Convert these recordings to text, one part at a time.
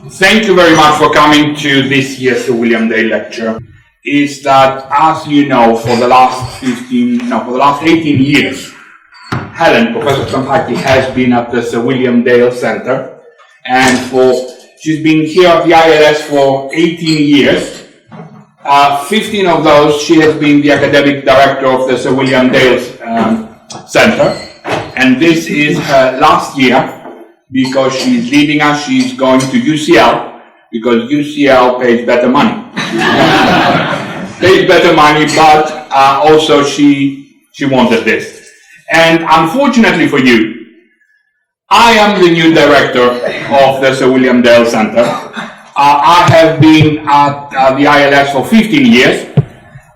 Thank you very much for coming to this year's Sir William Day lecture. Is that, as you know, for the last 18 years, Helen, Professor Cwnsler, has been at the Sir William Dale Centre, and she's been here at the ILS for 18 years. 15 of those, she has been the academic director of the Sir William Dale Centre, and this is her last year because she's leaving us. She's going to UCL because UCL pays better money. Pays better money, but also she wanted this. And unfortunately for you, I am the new director of the Sir William Dale Centre. I have been at the ILS for 15 years,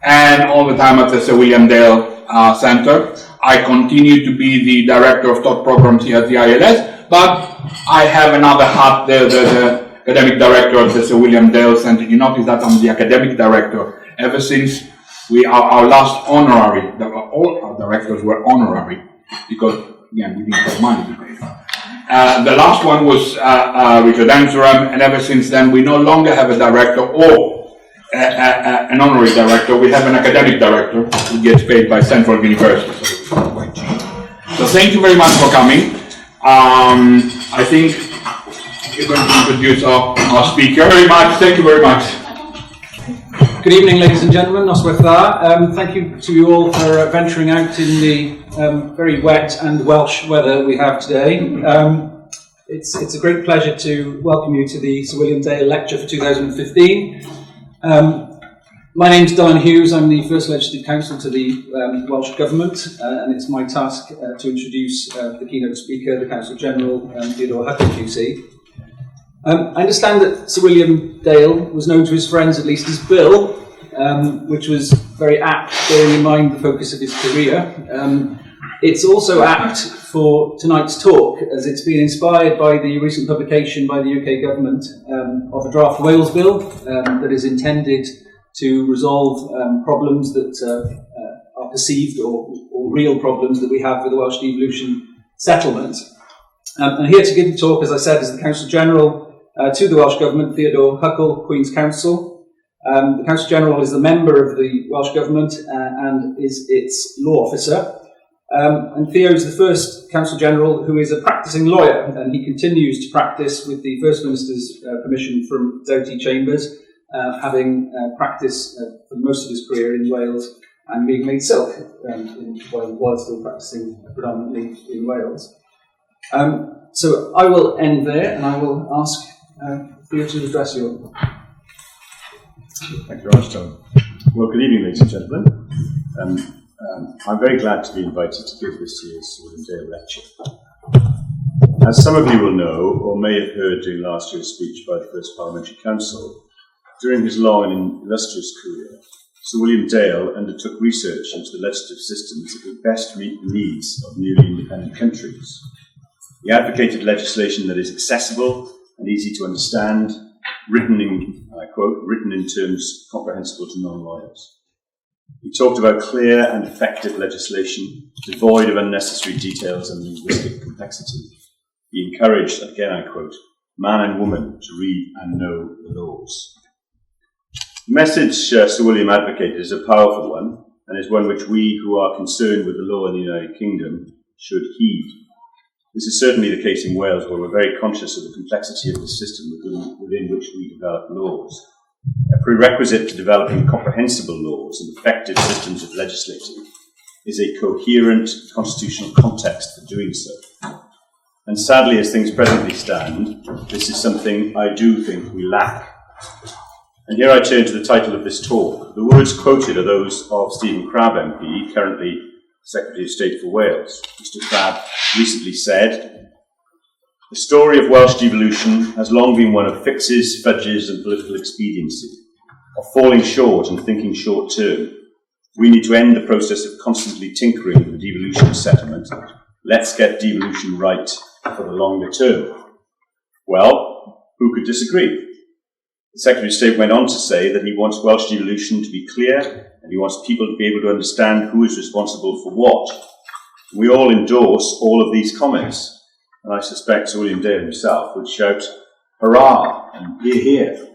and all the time at the Sir William Dale Centre. I continue to be the director of taught programs here at the ILS, but I have another hat, the academic director of the Sir William Dale Centre. You notice that I'm the academic director ever since our last honorary. All our directors were honorary because, again, we didn't have money to pay them. The last one was Richard Amsterdam, and ever since then we no longer have a director or an honorary director. We have an academic director who gets paid by Central University, so it's quite cheap. So thank you very much for coming. I think you're going to introduce our speaker. Very much. Thank you very much. Good evening, ladies and gentlemen. Swyddfa. Thank you to you all for venturing out in the very wet and Welsh weather we have today. It's a great pleasure to welcome you to the Sir William Dale Lecture for 2015. My name is Hughes. I'm the first legislative counsel to the Welsh Government, and it's my task to introduce the keynote speaker, the Counsel General, Theodore Huckle QC. I understand that Sir William Dale was known to his friends at least as Bill, which was very apt, bearing in mind the focus of his career. It's also apt for tonight's talk, as it's been inspired by the recent publication by the UK Government of a draft Wales Bill that is intended to resolve problems that are perceived or real problems that we have with the Welsh devolution settlement. And here to give the talk, as I said, is the Counsel General to the Welsh Government, Theodore Huckle, Queen's Counsel. The Counsel General is the member of the Welsh Government and is its law officer. And Theo is the first Counsel General who is a practising lawyer, and he continues to practice with the First Minister's permission from Doughty Chambers, having practiced for most of his career in Wales and being made silk while still practising predominantly in Wales. So I will end there, and I will ask Theo to address you. Thank you very much, John. Well, good evening, ladies and gentlemen. I'm very glad to be invited to give this year's Sir William Dale lecture. As some of you will know, or may have heard during last year's speech by the First Parliamentary Council, during his long and illustrious career, Sir William Dale undertook research into the legislative systems that would best meet the needs of newly independent countries. He advocated legislation that is accessible and easy to understand, written in, I quote, written in terms comprehensible to non-lawyers. He talked about clear and effective legislation, devoid of unnecessary details and linguistic complexity. He encouraged, again I quote, man and woman to read and know the laws. The message Sir William advocated is a powerful one, and is one which we who are concerned with the law in the United Kingdom should heed. This is certainly the case in Wales, where we're very conscious of the complexity of the system within which we develop laws. A prerequisite to developing comprehensible laws and effective systems of legislating is a coherent constitutional context for doing so. And sadly, as things presently stand, this is something I do think we lack. And here I turn to the title of this talk. The words quoted are those of Stephen Crabb MP, currently Secretary of State for Wales. Mr. Crabb recently said, "The story of Welsh devolution has long been one of fixes, fudges and political expediency, of falling short and thinking short term. We need to end the process of constantly tinkering with the devolution settlement. Let's get devolution right for the longer term." Well, who could disagree? The Secretary of State went on to say that he wants Welsh devolution to be clear, and he wants people to be able to understand who is responsible for what. We all endorse all of these comments, and I suspect Sir William Dale himself would shout, Hurrah, and hear, hear.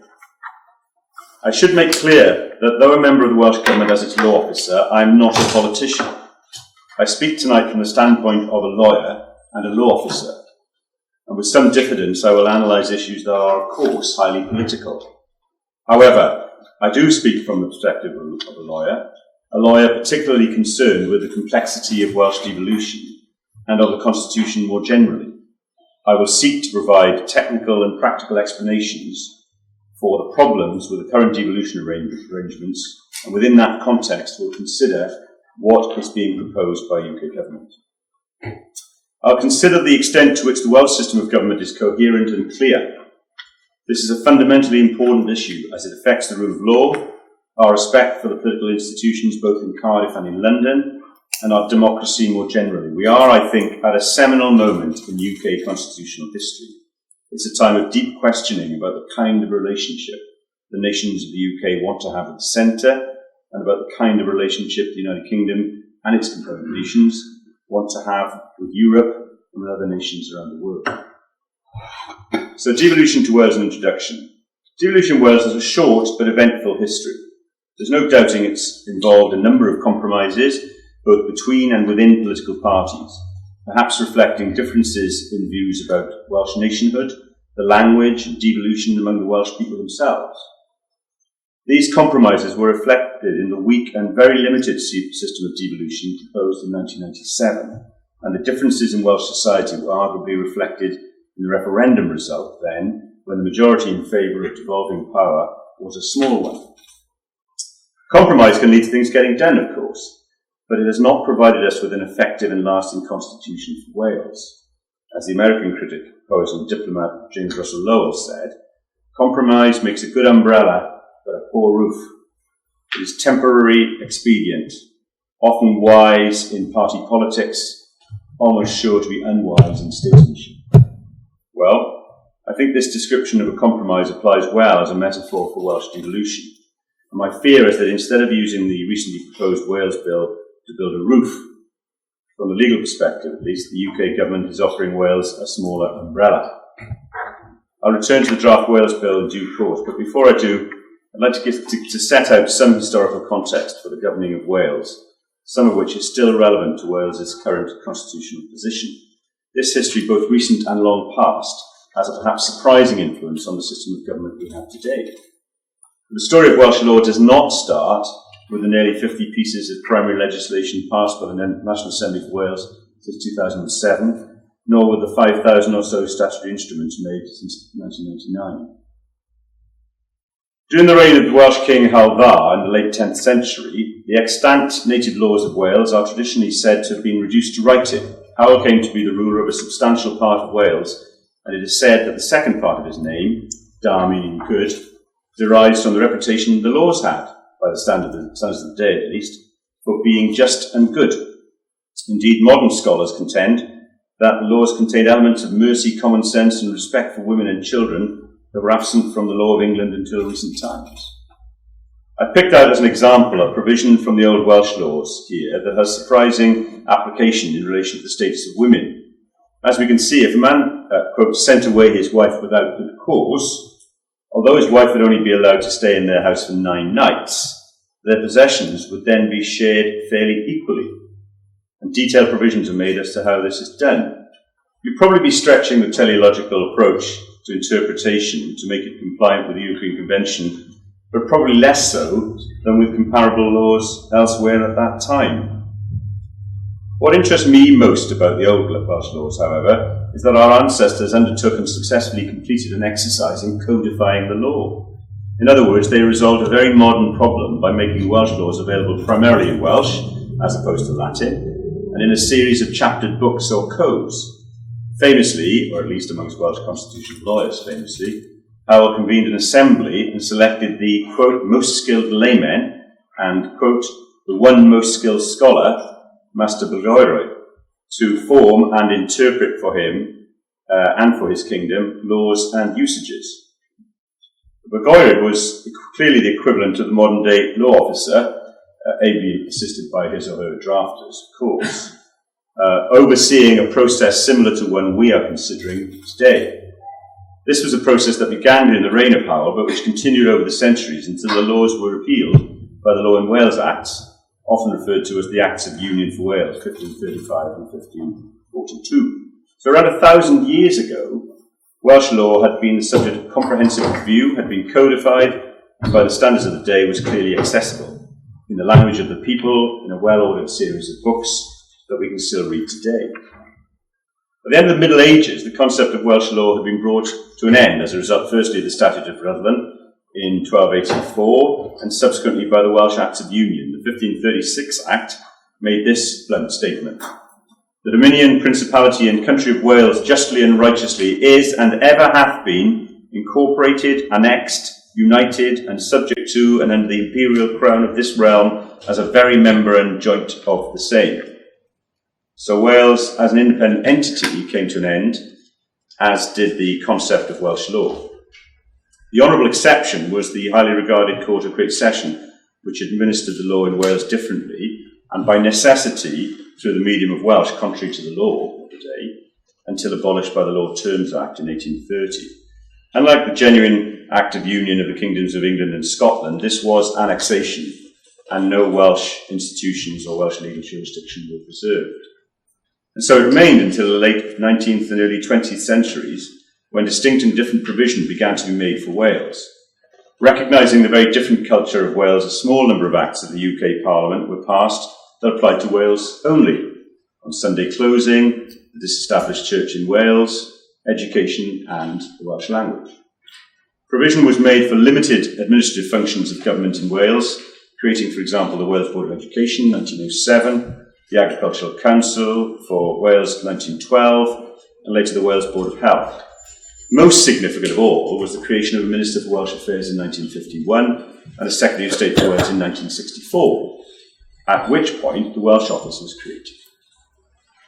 I should make clear that though a member of the Welsh Government as its law officer, I am not a politician. I speak tonight from the standpoint of a lawyer and a law officer, and with some diffidence I will analyse issues that are, of course, highly political. However, I do speak from the perspective of a lawyer particularly concerned with the complexity of Welsh devolution and of the Constitution more generally. I will seek to provide technical and practical explanations for the problems with the current devolution arrangements, and within that context will consider what is being proposed by UK Government. I'll consider the extent to which the Welsh system of government is coherent and clear. This is a fundamentally important issue as it affects the rule of law, our respect for the political institutions both in Cardiff and in London, and our democracy more generally. We are, I think, at a seminal moment in UK constitutional history. It's a time of deep questioning about the kind of relationship the nations of the UK want to have with the centre, and about the kind of relationship the United Kingdom and its component nations want to have with Europe and with other nations around the world. So devolution to Wales, an introduction. Devolution in Wales has a short but eventful history. There's no doubting it's involved a number of compromises, both between and within political parties, perhaps reflecting differences in views about Welsh nationhood, the language and devolution among the Welsh people themselves. These compromises were reflected in the weak and very limited system of devolution proposed in 1997, and the differences in Welsh society were arguably reflected in the referendum result then, when the majority in favour of devolving power was a small one. Compromise can lead to things getting done, of course, but it has not provided us with an effective and lasting constitution for Wales. As the American critic, poet and diplomat James Russell Lowell said, compromise makes a good umbrella but a poor roof. It is temporary expedient, often wise in party politics, almost sure to be unwise in statesmanship. Well, I think this description of a compromise applies well as a metaphor for Welsh devolution. And my fear is that instead of using the recently proposed Wales Bill to build a roof, from a legal perspective at least, the UK Government is offering Wales a smaller umbrella. I'll return to the draft Wales Bill in due course, but before I do, I'd like to set out some historical context for the governing of Wales, some of which is still relevant to Wales's current constitutional position. This history, both recent and long past, has a perhaps surprising influence on the system of government we have today. The story of Welsh law does not start with the nearly 50 pieces of primary legislation passed by the National Assembly for Wales since 2007, nor with the 5,000 or so statutory instruments made since 1999. During the reign of the Welsh King Hywel in the late 10th century, the extant native laws of Wales are traditionally said to have been reduced to writing. Hywel came to be the ruler of a substantial part of Wales, and it is said that the second part of his name, da meaning good, derives from the reputation the laws had, by the standards of the day at least, for being just and good. Indeed, modern scholars contend that the laws contained elements of mercy, common sense, and respect for women and children that were absent from the law of England until recent times. I picked out as an example a provision from the old Welsh laws here that has surprising application in relation to the status of women. As we can see, if a man, quote, sent away his wife without good cause, although his wife would only be allowed to stay in their house for 9 nights, their possessions would then be shared fairly equally. And detailed provisions are made as to how this is done. You'd probably be stretching the teleological approach to interpretation to make it compliant with the European Convention, but probably less so than with comparable laws elsewhere at that time. What interests me most about the old Welsh laws, however, is that our ancestors undertook and successfully completed an exercise in codifying the law. In other words, they resolved a very modern problem by making Welsh laws available primarily in Welsh, as opposed to Latin, and in a series of chaptered books or codes. Famously, or at least amongst Welsh constitutional lawyers famously, Hywel convened an assembly and selected the, quote, most skilled laymen and, quote, the one most skilled scholar, Master Llywodraeth, to form and interpret for him and for his kingdom laws and usages. Llywodraeth was clearly the equivalent of the modern-day law officer, ably assisted by his or her drafters, of course, overseeing a process similar to one we are considering today. This was a process that began during the reign of Howell, but which continued over the centuries until the laws were repealed by the Law in Wales Acts, often referred to as the Acts of Union for Wales, 1535 and 1542. So around 1,000 years ago, Welsh law had been the subject of comprehensive review, had been codified, and by the standards of the day was clearly accessible, in the language of the people, in a well-ordered series of books that we can still read today. At the end of the Middle Ages, the concept of Welsh law had been brought to an end as a result, firstly, of the Statute of Rhuddlan in 1284, and subsequently by the Welsh Acts of Union. The 1536 Act made this blunt statement: "The Dominion, Principality and Country of Wales justly and righteously is and ever hath been incorporated, annexed, united and subject to and under the imperial crown of this realm as a very member and joint of the same." So Wales as an independent entity came to an end, as did the concept of Welsh law. The honourable exception was the highly regarded Court of Great Session, which administered the law in Wales differently and by necessity through the medium of Welsh, contrary to the law of the day, until abolished by the Law Terms Act in 1830. Unlike the genuine Act of Union of the Kingdoms of England and Scotland, this was annexation, and no Welsh institutions or Welsh legal jurisdiction were preserved. And so it remained until the late 19th and early 20th centuries, when distinct and different provision began to be made for Wales. Recognising the very different culture of Wales, a small number of acts of the UK Parliament were passed that applied to Wales only: on Sunday closing, the disestablished church in Wales, education and the Welsh language. Provision was made for limited administrative functions of government in Wales, creating, for example, the Wales Board of Education, 1907, the Agricultural Council for Wales, 1912, and later the Wales Board of Health. Most significant of all was the creation of a Minister for Welsh Affairs in 1951 and a Secretary of State for Wales in 1964, at which point the Welsh Office was created.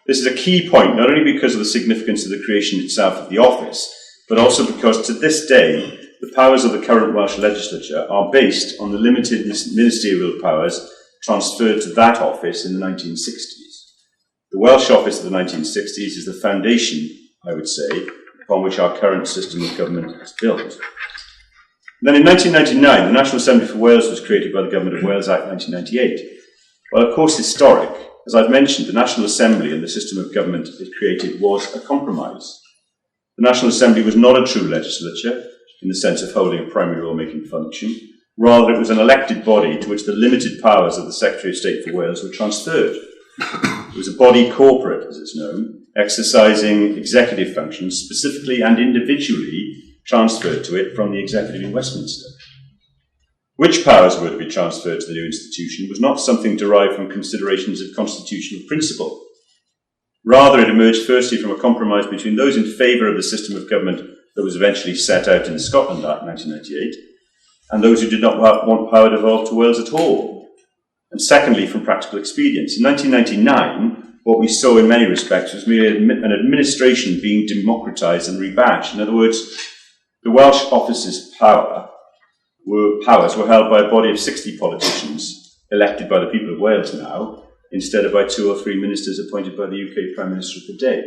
This is a key point, not only because of the significance of the creation itself of the office, but also because to this day, the powers of the current Welsh legislature are based on the limited ministerial powers transferred to that office in the 1960s. The Welsh Office of the 1960s is the foundation, I would say, upon which our current system of government is built. Then in 1999, the National Assembly for Wales was created by the Government of Wales Act 1998. While of course historic, as I've mentioned, the National Assembly and the system of government it created was a compromise. The National Assembly was not a true legislature in the sense of holding a primary lawmaking function. Rather, it was an elected body to which the limited powers of the Secretary of State for Wales were transferred. It was a body corporate, as it's known, exercising executive functions specifically and individually transferred to it from the executive in Westminster. Which powers were to be transferred to the new institution was not something derived from considerations of constitutional principle. Rather, it emerged firstly from a compromise between those in favour of the system of government that was eventually set out in the Scotland Act 1998 and those who did not want power devolved to Wales at all. And secondly, from practical expedience. In 1999, what we saw in many respects was merely an administration being democratised and rebadged. In other words, the Welsh Office's powers were held by a body of 60 politicians, elected by the people of Wales now, instead of by 2 or 3 ministers appointed by the UK Prime Minister of the day.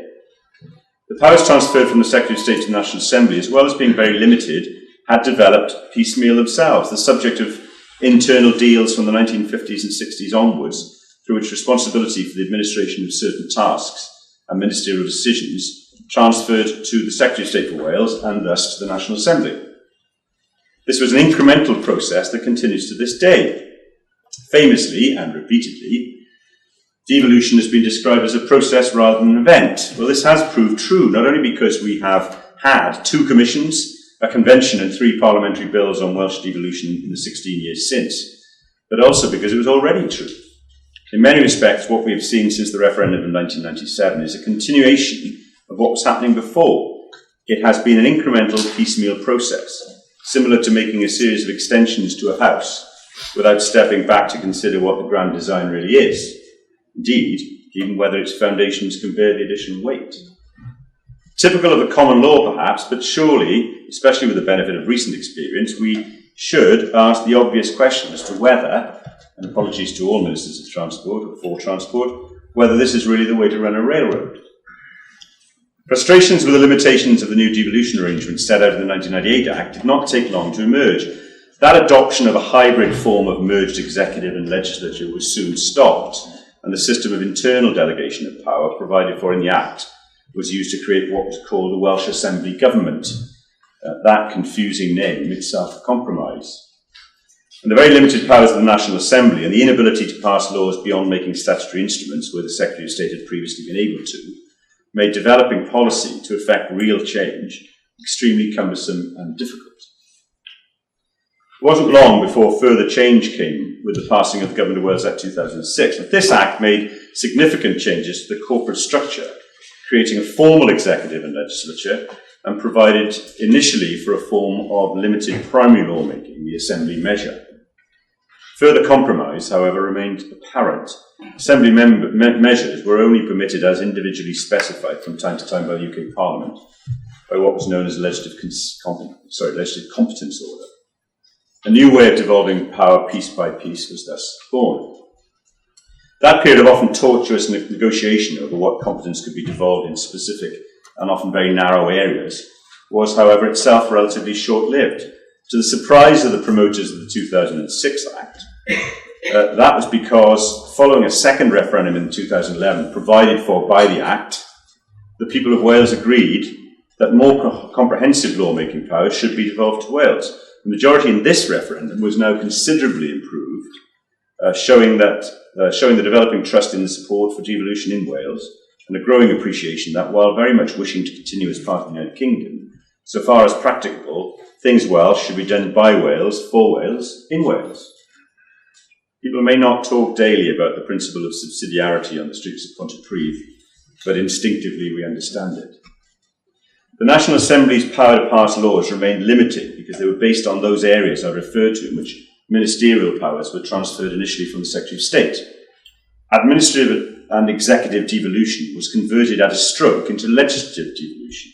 The powers transferred from the Secretary of State to the National Assembly, as well as being very limited, had developed piecemeal themselves, the subject of internal deals from the 1950s and 60s onwards, through which responsibility for the administration of certain tasks and ministerial decisions transferred to the Secretary of State for Wales and thus to the National Assembly. This was an incremental process that continues to this day. Famously and repeatedly, devolution has been described as a process rather than an event. Well, this has proved true, not only because we have had 2 commissions, a convention and 3 parliamentary bills on Welsh devolution in the 16 years since, but also because it was already true. In many respects, what we have seen since the referendum in 1997 is a continuation of what was happening before. It has been an incremental piecemeal process, similar to making a series of extensions to a house without stepping back to consider what the grand design really is. Indeed, even whether its foundations can bear the additional weight. Typical of a common law, perhaps, but surely, especially with the benefit of recent experience, we should ask the obvious question as to whether, and apologies to all ministers of transport or for transport, whether this is really the way to run a railroad. Frustrations with the limitations of the new devolution arrangement set out in the 1998 Act did not take long to emerge. That adoption of a hybrid form of merged executive and legislature was soon stopped, and the system of internal delegation of power provided for in the Act was used to create what was called the Welsh Assembly Government. That confusing name itself a compromise. And the very limited powers of the National Assembly and the inability to pass laws beyond making statutory instruments where the Secretary of State had previously been able to, made developing policy to effect real change extremely cumbersome and difficult. It wasn't long before further change came with the passing of the Government of Wales Act 2006. But this Act made significant changes to the corporate structure, creating a formal executive and legislature, and provided initially for a form of limited primary lawmaking, the Assembly measure. Further compromise, however, remained apparent. Assembly measures were only permitted as individually specified from time to time by the UK Parliament by what was known as legislative competence order. A new way of devolving power piece by piece was thus born. That period of often tortuous negotiation over what competence could be devolved in specific and often very narrow areas was, however, itself relatively short-lived. To the surprise of the promoters of the 2006 Act, that was because, following a second referendum in 2011 provided for by the Act, the people of Wales agreed that more comprehensive lawmaking powers should be devolved to Wales. The majority in this referendum was now considerably improved, showing the developing trust in the support for devolution in Wales and a growing appreciation that, while very much wishing to continue as part of the United Kingdom, so far as practicable, things Welsh should be done by Wales, for Wales, in Wales. People may not talk daily about the principle of subsidiarity on the streets of Prif, but instinctively we understand it. The National Assembly's power to pass laws remained limited because they were based on those areas I referred to in which ministerial powers were transferred initially from the Secretary of State. Administrative and executive devolution was converted at a stroke into legislative devolution.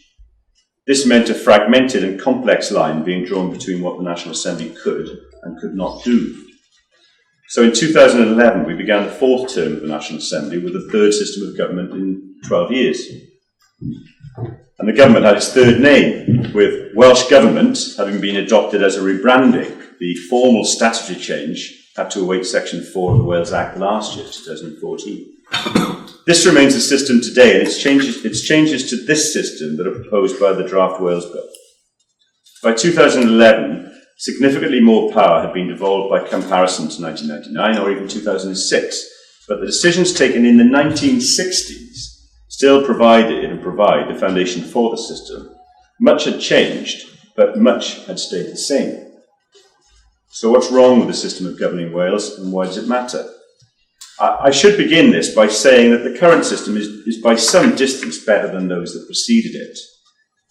This meant a fragmented and complex line being drawn between what the National Assembly could and could not do. So in 2011, we began the fourth term of the National Assembly with the third system of government in 12 years. And the government had its third name, with Welsh Government having been adopted as a rebranding. The formal statutory change had to await Section 4 of the Wales Act last year, 2014. This remains the system today, and it's changes to this system that are proposed by the draft Wales Bill. By 2011, significantly more power had been devolved by comparison to 1999 or even 2006, but the decisions taken in the 1960s still provided and provide the foundation for the system. Much had changed, but much had stayed the same. So what's wrong with the system of governing Wales, and why does it matter? I should begin this by saying that the current system is by some distance better than those that preceded it.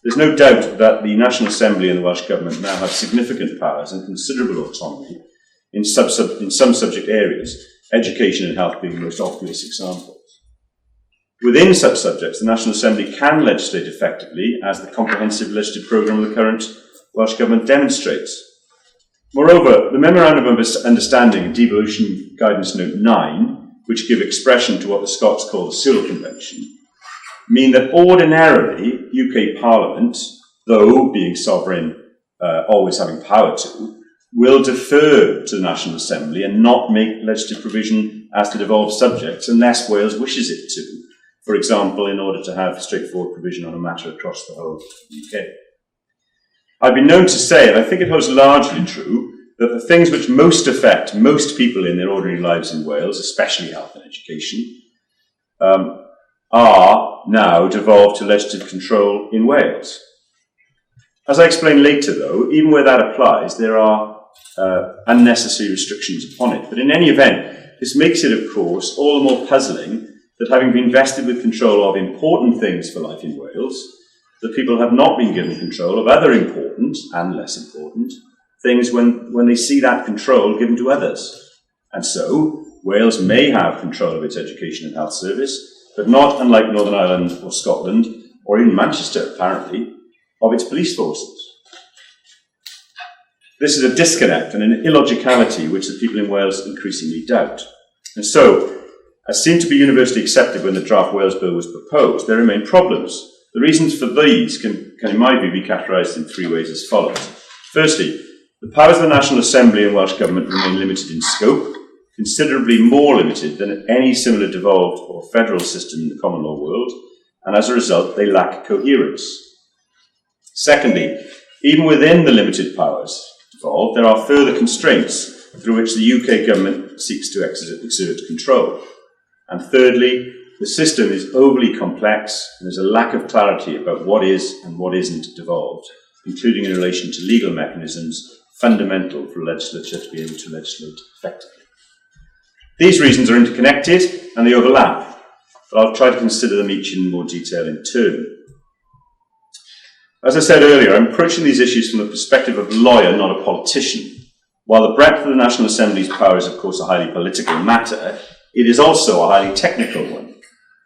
There's no doubt that the National Assembly and the Welsh Government now have significant powers and considerable autonomy in some subject areas, education and health being the most obvious examples. Within such subjects, the National Assembly can legislate effectively, as the comprehensive legislative programme of the current Welsh Government demonstrates. Moreover, the Memorandum of Understanding and Devolution Guidance Note 9, which give expression to what the Scots call the Civil Convention, mean that ordinarily UK Parliament, though being sovereign, always having power to, will defer to the National Assembly and not make legislative provision as to devolved subjects unless Wales wishes it to. For example, in order to have straightforward provision on a matter across the whole UK. I've been known to say, and I think it holds largely true, that the things which most affect most people in their ordinary lives in Wales, especially health and education, are now devolved to legislative control in Wales. As I explain later, though, even where that applies, there are unnecessary restrictions upon it. But in any event, this makes it, of course, all the more puzzling that having been vested with control of important things for life in Wales, the people have not been given control of other important and less important things when they see that control given to others. And so, Wales may have control of its education and health service, but not, unlike Northern Ireland or Scotland, or even Manchester apparently, of its police forces. This is a disconnect and an illogicality which the people in Wales increasingly doubt. And so, as seemed to be universally accepted when the draft Wales Bill was proposed, there remain problems. The reasons for these can in my view, be categorised in three ways as follows. Firstly, the powers of the National Assembly and Welsh Government remain limited in scope, considerably more limited than any similar devolved or federal system in the common law world, and as a result, they lack coherence. Secondly, even within the limited powers devolved, there are further constraints through which the UK government seeks to exert control. And thirdly, the system is overly complex and there's a lack of clarity about what is and what isn't devolved, including in relation to legal mechanisms fundamental for a legislature to be able to legislate effectively. These reasons are interconnected and they overlap, but I'll try to consider them each in more detail in turn. As I said earlier, I'm approaching these issues from the perspective of a lawyer, not a politician. While the breadth of the National Assembly's power is, of course, a highly political matter, it is also a highly technical one.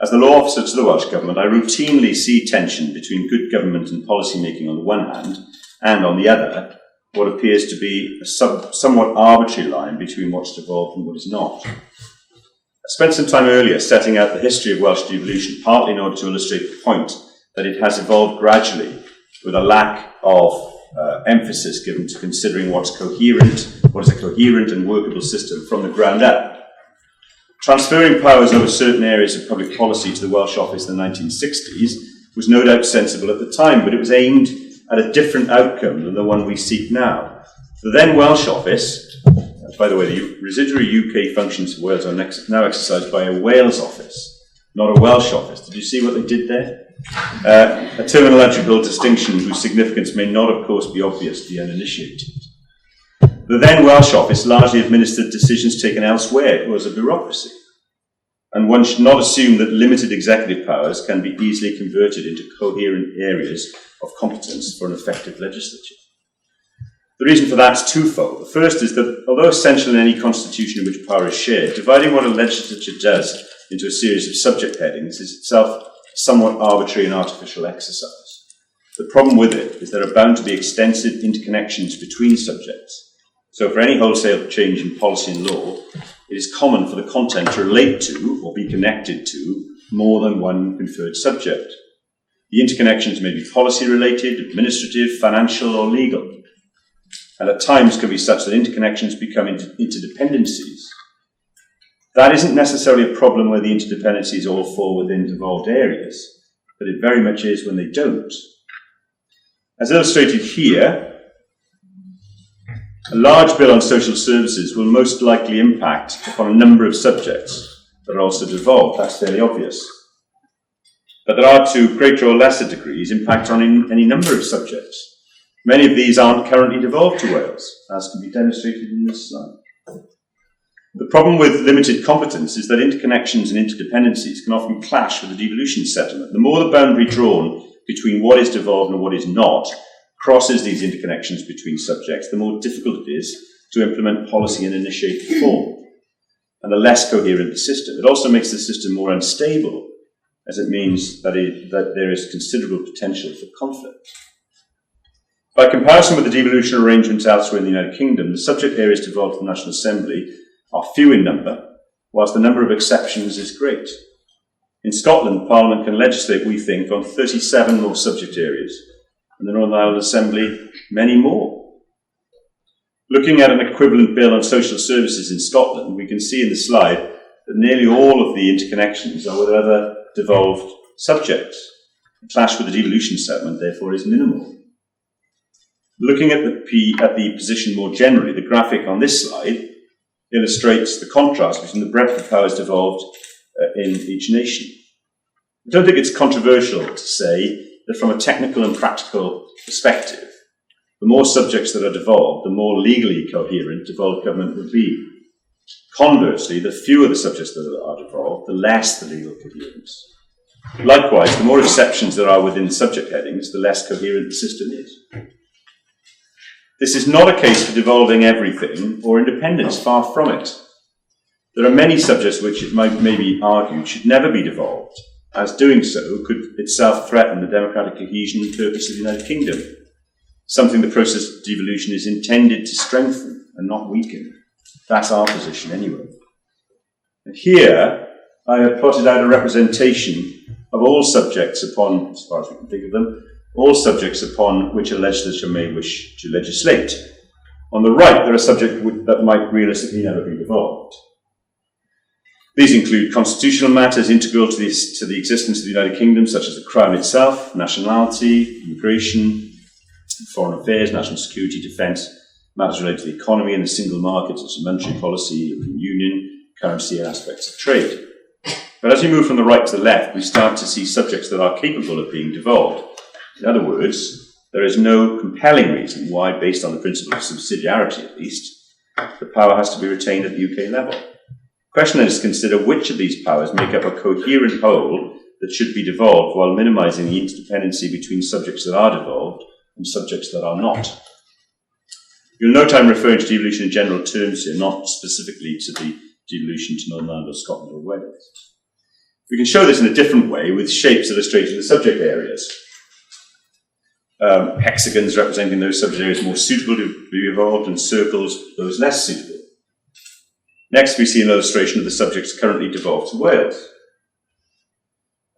As the law officer to the Welsh Government, I routinely see tension between good government and policy making on the one hand, and on the other, what appears to be a somewhat arbitrary line between what's devolved and what is not. I spent some time earlier setting out the history of Welsh devolution, partly in order to illustrate the point that it has evolved gradually with a lack of emphasis given to considering what is a coherent and workable system from the ground up. Transferring powers over certain areas of public policy to the Welsh Office in the 1960s was no doubt sensible at the time, but it was aimed at a different outcome than the one we seek now. The then Welsh Office, by the way, the residuary UK functions of Wales are now exercised by a Wales Office, not a Welsh Office. Did you see what they did there? A terminological distinction whose significance may not, of course, be obvious to the uninitiated. The then Welsh Office largely administered decisions taken elsewhere. It was a bureaucracy. And one should not assume that limited executive powers can be easily converted into coherent areas of competence for an effective legislature. The reason for that is twofold. The first is that, although essential in any constitution in which power is shared, dividing what a legislature does into a series of subject headings is itself a somewhat arbitrary and artificial exercise. The problem with it is there are bound to be extensive interconnections between subjects. So for any wholesale change in policy and law, it is common for the content to relate to or be connected to more than one conferred subject. The interconnections may be policy-related, administrative, financial, or legal, and at times can be such that interconnections become interdependencies. That isn't necessarily a problem where the interdependencies all fall within devolved areas, but it very much is when they don't. As illustrated here, a large bill on social services will most likely impact upon a number of subjects that are also devolved. That's fairly obvious. But there are, to greater or lesser degrees, impact on any number of subjects. Many of these aren't currently devolved to Wales, as can be demonstrated in this slide. The problem with limited competence is that interconnections and interdependencies can often clash with the devolution settlement. The more the boundary drawn between what is devolved and what is not crosses these interconnections between subjects, the more difficult it is to implement policy and initiate reform, and the less coherent the system. It also makes the system more unstable, as it means that there is considerable potential for conflict. By comparison with the devolution arrangements elsewhere in the United Kingdom, the subject areas devolved to the National Assembly are few in number, whilst the number of exceptions is great. In Scotland, Parliament can legislate, we think, on 37 more subject areas, and the Northern Ireland Assembly, many more. Looking at an equivalent bill on social services in Scotland, we can see in the slide that nearly all of the interconnections are with other devolved subjects. The clash with the devolution settlement, therefore, is minimal. Looking at the position more generally, the graphic on this slide illustrates the contrast between the breadth of powers devolved in each nation. I don't think it's controversial to say that from a technical and practical perspective, the more subjects that are devolved, the more legally coherent devolved government would be. Conversely, the fewer the subjects that are devolved, the less the legal coherence. Likewise, the more exceptions there are within subject headings, the less coherent the system is. This is not a case for devolving everything or independence, far from it. There are many subjects which it may be argued should never be devolved, as doing so could itself threaten the democratic cohesion and purpose of the United Kingdom, something the process of devolution is intended to strengthen and not weaken. That's our position anyway. And here, I have plotted out a representation of all subjects upon, as far as we can think of them, all subjects upon which a legislature may wish to legislate. On the right, there are subjects that might realistically never be devolved. These include constitutional matters integral to the existence of the United Kingdom, such as the Crown itself, nationality, immigration, foreign affairs, national security, defence, matters related to the economy and the single market, such as monetary policy, European Union, currency, and aspects of trade. But as you move from the right to the left, we start to see subjects that are capable of being devolved. In other words, there is no compelling reason why, based on the principle of subsidiarity at least, the power has to be retained at the UK level. The question then is to consider which of these powers make up a coherent whole that should be devolved while minimising the interdependency between subjects that are devolved and subjects that are not. You'll note I'm referring to devolution in general terms here, not specifically to the devolution to Northern Ireland or Scotland or Wales. We can show this in a different way with shapes illustrating the subject areas. Hexagons representing those subject areas more suitable to be evolved, and circles those less suitable. Next, we see an illustration of the subjects currently devolved to Wales,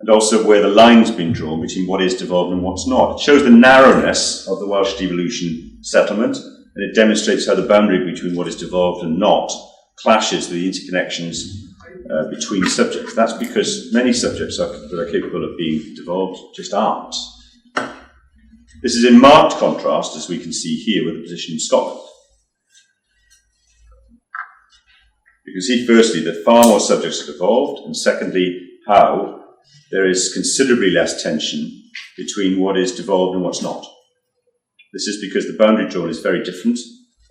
and also where the line's been drawn between what is devolved and what's not. It shows the narrowness of the Welsh devolution settlement, and it demonstrates how the boundary between what is devolved and not clashes with the interconnections between subjects. That's because many subjects that are capable of being devolved just aren't. This is in marked contrast, as we can see here, with the position in Scotland. You can see firstly that far more subjects are devolved, and secondly how there is considerably less tension between what is devolved and what's not. This is because the boundary drawn is very different,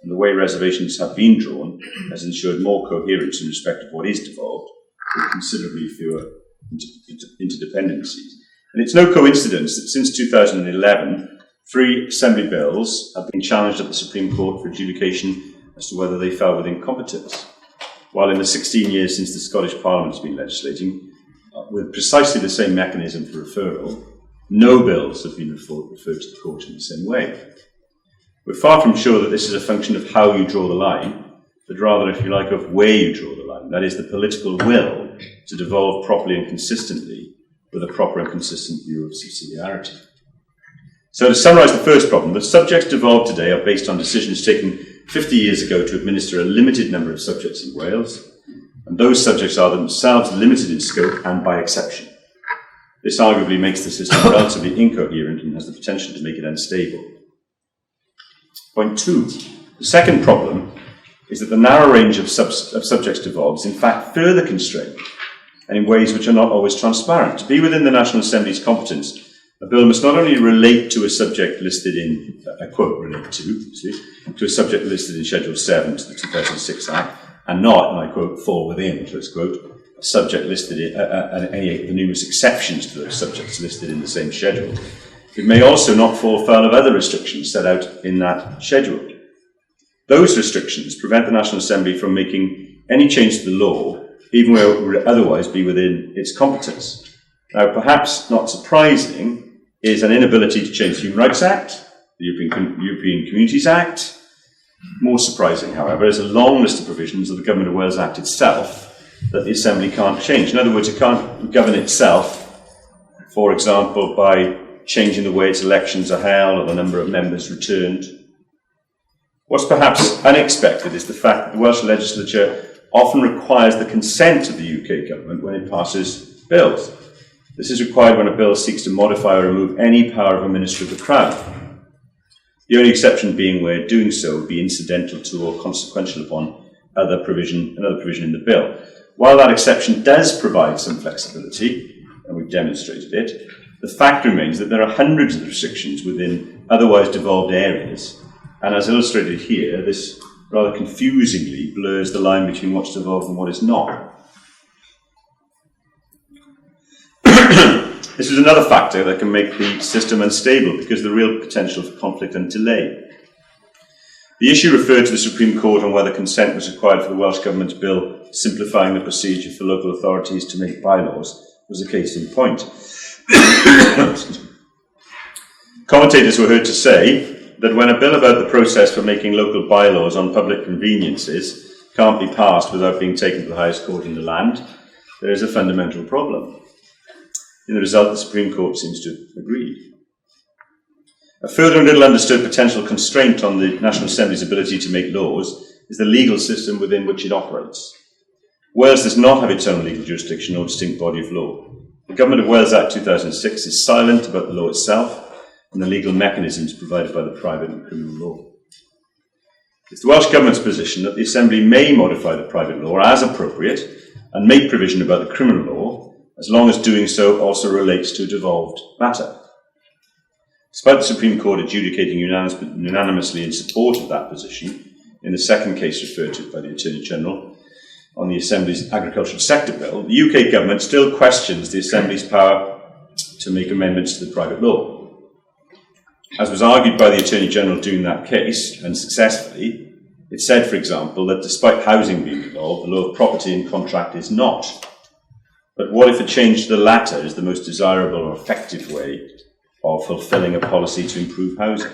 and the way reservations have been drawn has ensured more coherence in respect of what is devolved, with considerably fewer interdependencies. And it's no coincidence that since 2011, 3 Assembly bills have been challenged at the Supreme Court for adjudication as to whether they fell within competence, while in the 16 years since the Scottish Parliament has been legislating, with precisely the same mechanism for referral, no bills have been referred to the court in the same way. We're far from sure that this is a function of how you draw the line, but rather, if you like, of where you draw the line, that is, the political will to devolve properly and consistently with a proper and consistent view of subsidiarity. So to summarise the first problem, the subjects devolved today are based on decisions taken 50 years ago to administer a limited number of subjects in Wales, and those subjects are themselves limited in scope and by exception. This arguably makes the system relatively incoherent and has the potential to make it unstable. Point 2. The second problem is that the narrow range of subjects devolved is in fact further constrained, and in ways which are not always transparent. To be within the National Assembly's competence, a bill must not only relate to a subject listed in, I quote, relate to a subject listed in Schedule 7 to the 2006 Act, and not, and I quote, fall within, close quote, a subject listed in, any of the numerous exceptions to those subjects listed in the same schedule. It may also not fall foul of other restrictions set out in that schedule. Those restrictions prevent the National Assembly from making any change to the law, even where it would otherwise be within its competence. Now, perhaps not surprising is an inability to change the Human Rights Act, the European Communities Act. More surprising, however, is a long list of provisions of the Government of Wales Act itself that the Assembly can't change. In other words, it can't govern itself, for example, by changing the way its elections are held or the number of members returned. What's perhaps unexpected is the fact that the Welsh legislature often requires the consent of the UK government when it passes bills. This is required when a bill seeks to modify or remove any power of a Minister of the Crown. The only exception being where doing so would be incidental to or consequential upon another provision in the bill. While that exception does provide some flexibility, and we've demonstrated it, the fact remains that there are hundreds of restrictions within otherwise devolved areas, and as illustrated here, this rather confusingly blurs the line between what's devolved and what is not. This is another factor that can make the system unstable because of the real potential for conflict and delay. The issue referred to the Supreme Court on whether consent was required for the Welsh Government's bill simplifying the procedure for local authorities to make bylaws was a case in point. Commentators were heard to say that when a bill about the process for making local bylaws on public conveniences can't be passed without being taken to the highest court in the land, there is a fundamental problem. In the result, the Supreme Court seems to have agreed. A further and little understood potential constraint on the National Assembly's ability to make laws is the legal system within which it operates. Wales does not have its own legal jurisdiction or distinct body of law. The Government of Wales Act 2006 is silent about the law itself and the legal mechanisms provided by the private and criminal law. It's the Welsh Government's position that the Assembly may modify the private law as appropriate and make provision about the criminal law, as long as doing so also relates to a devolved matter. Despite the Supreme Court adjudicating unanimously in support of that position, in the second case referred to by the Attorney General on the Assembly's Agricultural Sector Bill, the UK Government still questions the Assembly's power to make amendments to the private law. As was argued by the Attorney General during that case, and successfully, it said, for example, that despite housing being involved, the law of property and contract is not. But what if a change to the latter is the most desirable or effective way of fulfilling a policy to improve housing?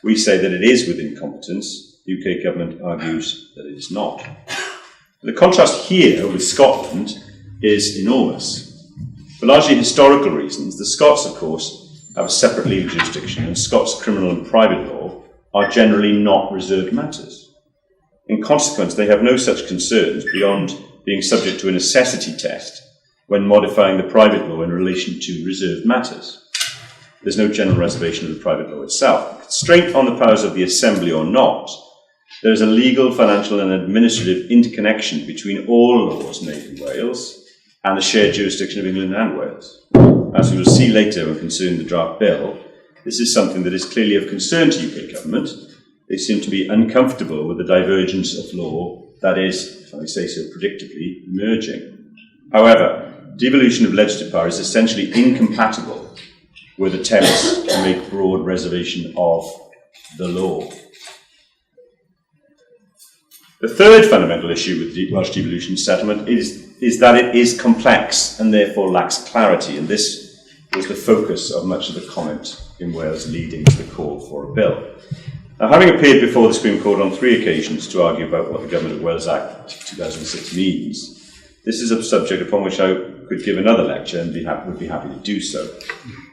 We say that it is within competence. The UK Government argues that it is not. The contrast here with Scotland is enormous. For largely historical reasons, the Scots, of course, have a separate legal jurisdiction, and Scots criminal and private law are generally not reserved matters. In consequence, they have no such concerns beyond being subject to a necessity test when modifying the private law in relation to reserved matters. There's no general reservation of the private law itself. Constraint on the powers of the Assembly or not, there is a legal, financial and administrative interconnection between all laws made in Wales and the shared jurisdiction of England and Wales. As we will see later when concerning the draft bill, this is something that is clearly of concern to UK Government. They seem to be uncomfortable with the divergence of law that is, if I may say so predictably, emerging. However, devolution of legislative power is essentially incompatible with attempts to make broad reservation of the law. The third fundamental issue with the Welsh devolution settlement is that it is complex and therefore lacks clarity, and this was the focus of much of the comment in Wales leading to the call for a bill. Now, having appeared before the Supreme Court on 3 occasions to argue about what the Government of Wales Act 2006 means, this is a subject upon which I could give another lecture and would be happy to do so.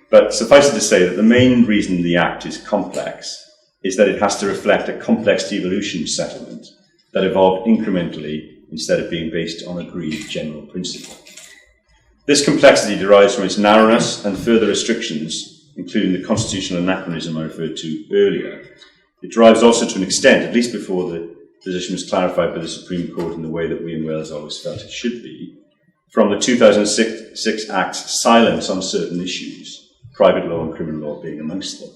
But suffice it to say that the main reason the Act is complex is that it has to reflect a complex devolution settlement that evolved incrementally instead of being based on agreed general principle. This complexity derives from its narrowness and further restrictions, including the constitutional anachronism I referred to earlier. It derives also to an extent, at least before the position was clarified by the Supreme Court in the way that we in Wales always felt it should be, from the 2006 Act's silence on certain issues, private law and criminal law being amongst them.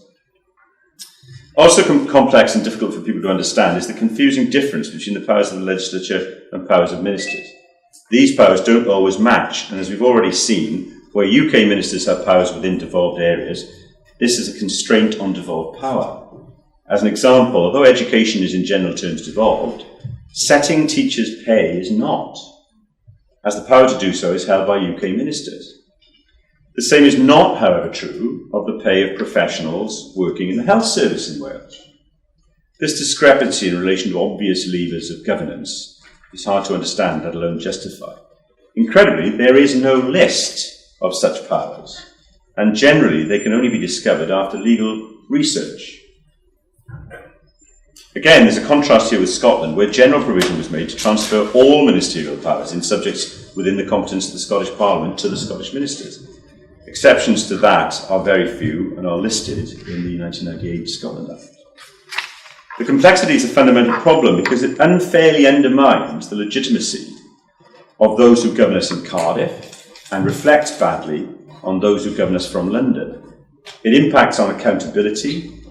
Also complex and difficult for people to understand is the confusing difference between the powers of the legislature and powers of ministers. These powers don't always match, and as we've already seen, where UK ministers have powers within devolved areas, this is a constraint on devolved power. As an example, although education is in general terms devolved, setting teachers' pay is not, as the power to do so is held by UK ministers. The same is not, however, true of the pay of professionals working in the health service in Wales. This discrepancy in relation to obvious levers of governance is hard to understand, let alone justify. Incredibly, there is no list of such powers, and generally they can only be discovered after legal research. Again, there's a contrast here with Scotland, where general provision was made to transfer all ministerial powers in subjects within the competence of the Scottish Parliament to the Scottish ministers. Exceptions to that are very few and are listed in the 1998 Scotland Act. The complexity is a fundamental problem because it unfairly undermines the legitimacy of those who govern us in Cardiff and reflects badly on those who govern us from London. It impacts on accountability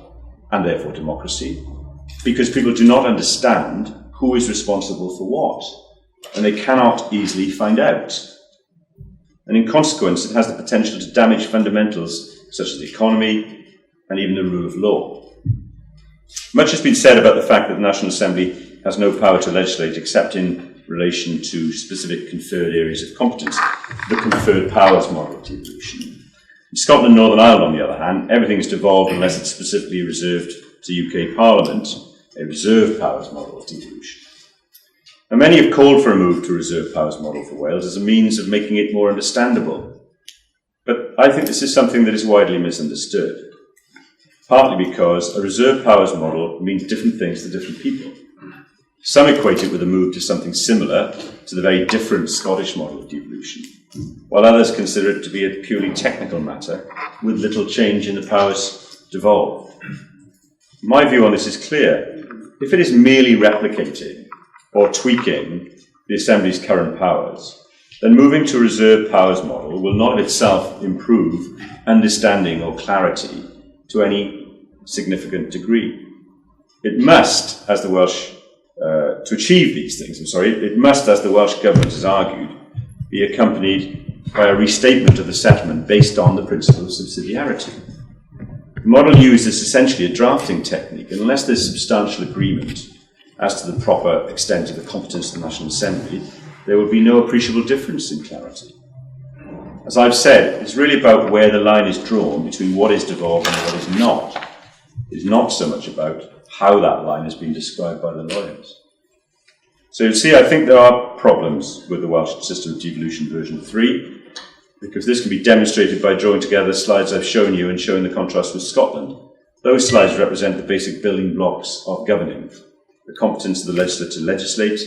and therefore democracy because people do not understand who is responsible for what, and they cannot easily find out. And in consequence, it has the potential to damage fundamentals such as the economy and even the rule of law. Much has been said about the fact that the National Assembly has no power to legislate except in relation to specific conferred areas of competence, the conferred powers model of devolution. In Scotland and Northern Ireland, on the other hand, everything is devolved unless it's specifically reserved to UK Parliament, a reserved powers model of devolution. Now, many have called for a move to a reserved powers model for Wales as a means of making it more understandable. I think this is something that is widely misunderstood, partly because a reserve powers model means different things to different people. Some equate it with a move to something similar to the very different Scottish model of devolution, while others consider it to be a purely technical matter with little change in the powers devolved. My view on this is clear. If it is merely replicating or tweaking the Assembly's current powers, then moving to a reserve powers model will not of itself improve understanding or clarity to any significant degree. It must, as the Welsh, to achieve these things, it must, as the Welsh Government has argued, be accompanied by a restatement of the settlement based on the principle of subsidiarity. The model used is essentially a drafting technique, and unless there's substantial agreement as to the proper extent of the competence of the National Assembly, there will be no appreciable difference in clarity. As I've said, it's really about where the line is drawn between what is devolved and what is not. It's not so much about how that line has been described by the lawyers. So you see, I think there are problems with the Welsh system of devolution version 3, because this can be demonstrated by drawing together the slides I've shown you and showing the contrast with Scotland. Those slides represent the basic building blocks of governing: the competence of the legislature to legislate,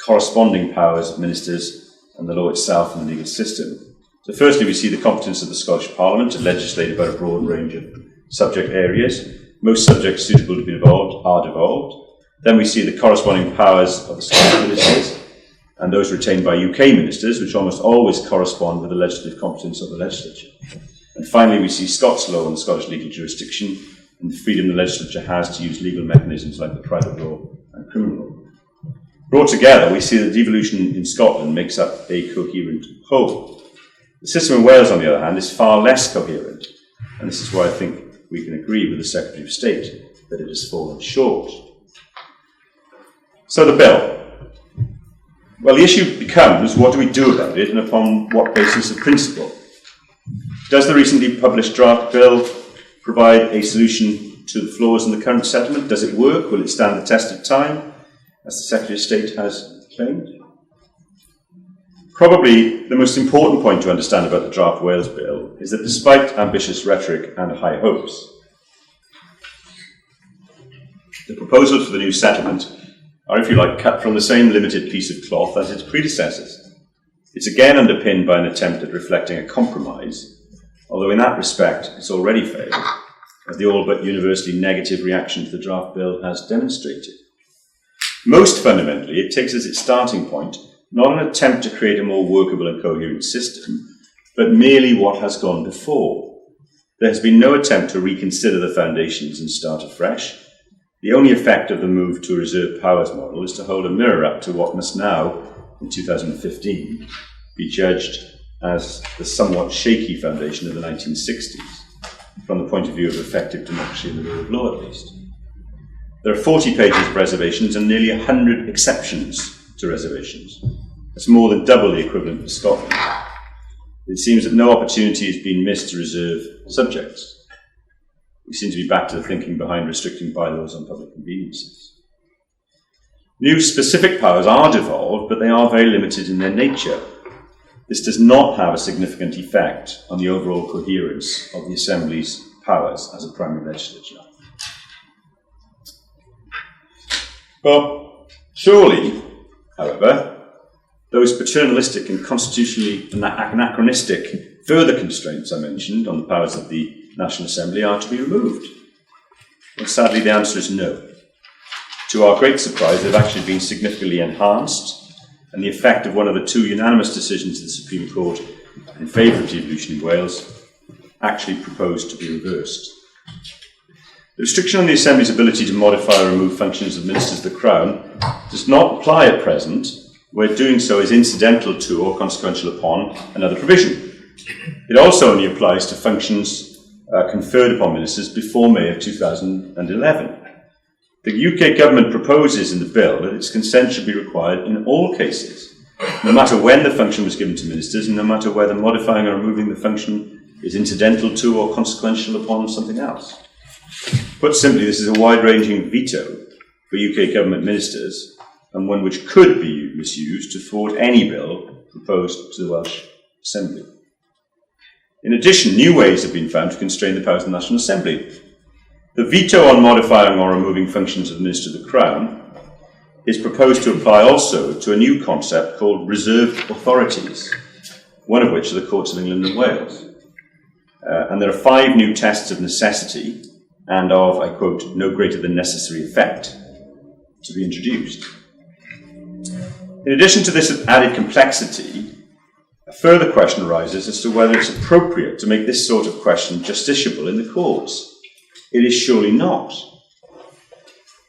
corresponding powers of ministers, and the law itself and the legal system. So firstly, we see the competence of the Scottish Parliament to legislate about a broad range of subject areas. Most subjects suitable to be devolved are devolved. Then we see the corresponding powers of the Scottish ministers and those retained by UK ministers, which almost always correspond with the legislative competence of the legislature. And finally, we see Scots law and the Scottish legal jurisdiction and the freedom the legislature has to use legal mechanisms like the private law and criminal law. Brought together, we see that devolution in Scotland makes up a coherent whole. The system in Wales, on the other hand, is far less coherent, and this is why I think we can agree with the Secretary of State that it has fallen short. So the bill. Well, the issue becomes, what do we do about it, and upon what basis of principle? Does the recently published draft bill provide a solution to the flaws in the current settlement? Does it work? Will it stand the test of time, as the Secretary of State has claimed? Probably the most important point to understand about the draft Wales bill is that despite ambitious rhetoric and high hopes, the proposals for the new settlement are, if you like, cut from the same limited piece of cloth as its predecessors. It's again underpinned by an attempt at reflecting a compromise, although in that respect it's already failed, as the all but universally negative reaction to the draft bill has demonstrated. Most fundamentally, it takes as its starting point not an attempt to create a more workable and coherent system, but merely what has gone before. There has been no attempt to reconsider the foundations and start afresh. The only effect of the move to a reserve powers model is to hold a mirror up to what must now, in 2015, be judged as the somewhat shaky foundation of the 1960s, from the point of view of effective democracy and the rule of law at least. There are 40 pages of reservations and nearly 100 exceptions to reservations. That's more than double the equivalent for Scotland. It seems that no opportunity has been missed to reserve subjects. We seem to be back to the thinking behind restricting bylaws on public conveniences. New specific powers are devolved, but they are very limited in their nature. This does not have a significant effect on the overall coherence of the Assembly's powers as a primary legislature. Well, surely, however, those paternalistic and constitutionally anachronistic further constraints I mentioned on the powers of the National Assembly are to be removed. Well, sadly, the answer is no. To our great surprise, they've actually been significantly enhanced, and the effect of one of the two unanimous decisions of the Supreme Court in favour of devolution in Wales actually proposed to be reversed. The restriction on the Assembly's ability to modify or remove functions of ministers of the Crown does not apply at present, where doing so is incidental to or consequential upon another provision. It also only applies to functions conferred upon ministers before May of 2011. The UK government proposes in the bill that its consent should be required in all cases, no matter when the function was given to ministers and no matter whether modifying or removing the function is incidental to or consequential upon something else. Put simply, this is a wide-ranging veto for UK government ministers, and one which could be misused to thwart any bill proposed to the Welsh Assembly. In addition, new ways have been found to constrain the powers of the National Assembly. The veto on modifying or removing functions of the Minister of the Crown is proposed to apply also to a new concept called reserved authorities, one of which are the courts of England and Wales. And there are 5 new tests of necessity and of, I quote, no greater than necessary effect to be introduced. In addition to this added complexity, a further question arises as to whether it's appropriate to make this sort of question justiciable in the courts. It is surely not.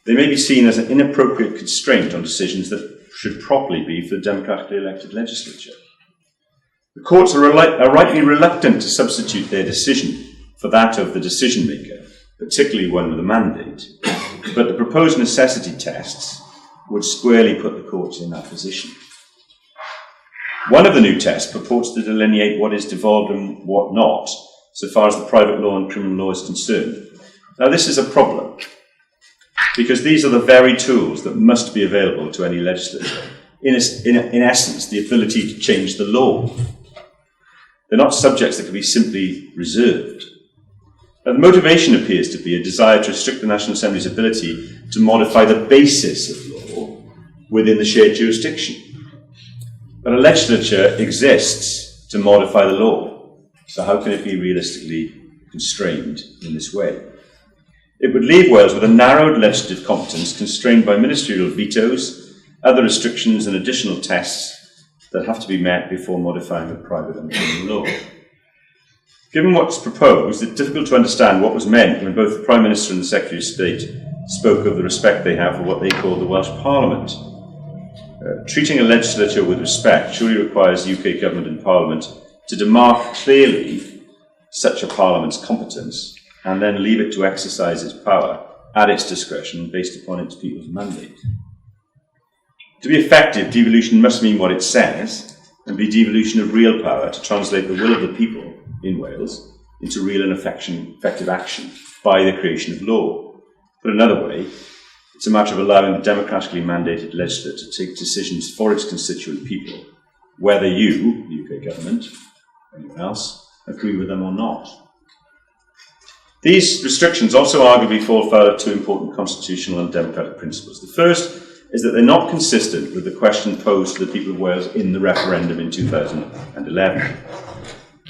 They may be seen as an inappropriate constraint on decisions that should properly be for the democratically elected legislature. The courts are rightly reluctant to substitute their decision for that of the decision maker, particularly one with a mandate, but the proposed necessity tests would squarely put the courts in that position. One of the new tests purports to delineate what is devolved and what not, so far as the private law and criminal law is concerned. Now, this is a problem, because these are the very tools that must be available to any legislator. In essence, the ability to change the law. They're not subjects that can be simply reserved. Now, the motivation appears to be a desire to restrict the National Assembly's ability to modify the basis of law within the shared jurisdiction. But a legislature exists to modify the law, so how can it be realistically constrained in this way? It would leave Wales with a narrowed legislative competence constrained by ministerial vetoes, other restrictions and additional tests that have to be met before modifying the private and criminal law. Given what's proposed, it's difficult to understand what was meant when both the Prime Minister and the Secretary of State spoke of the respect they have for what they call the Welsh Parliament. Treating a legislature with respect surely requires the UK Government and Parliament to demark clearly such a Parliament's competence and then leave it to exercise its power at its discretion based upon its people's mandate. To be effective, devolution must mean what it says and be devolution of real power to translate the will of the people in Wales into real and effective action by the creation of law. Put another way, it's a matter of allowing the democratically mandated legislature to take decisions for its constituent people, whether you, the UK government, or anyone else, agree with them or not. These restrictions also arguably fall foul of 2 important constitutional and democratic principles. The first is that they're not consistent with the question posed to the people of Wales in the referendum in 2011.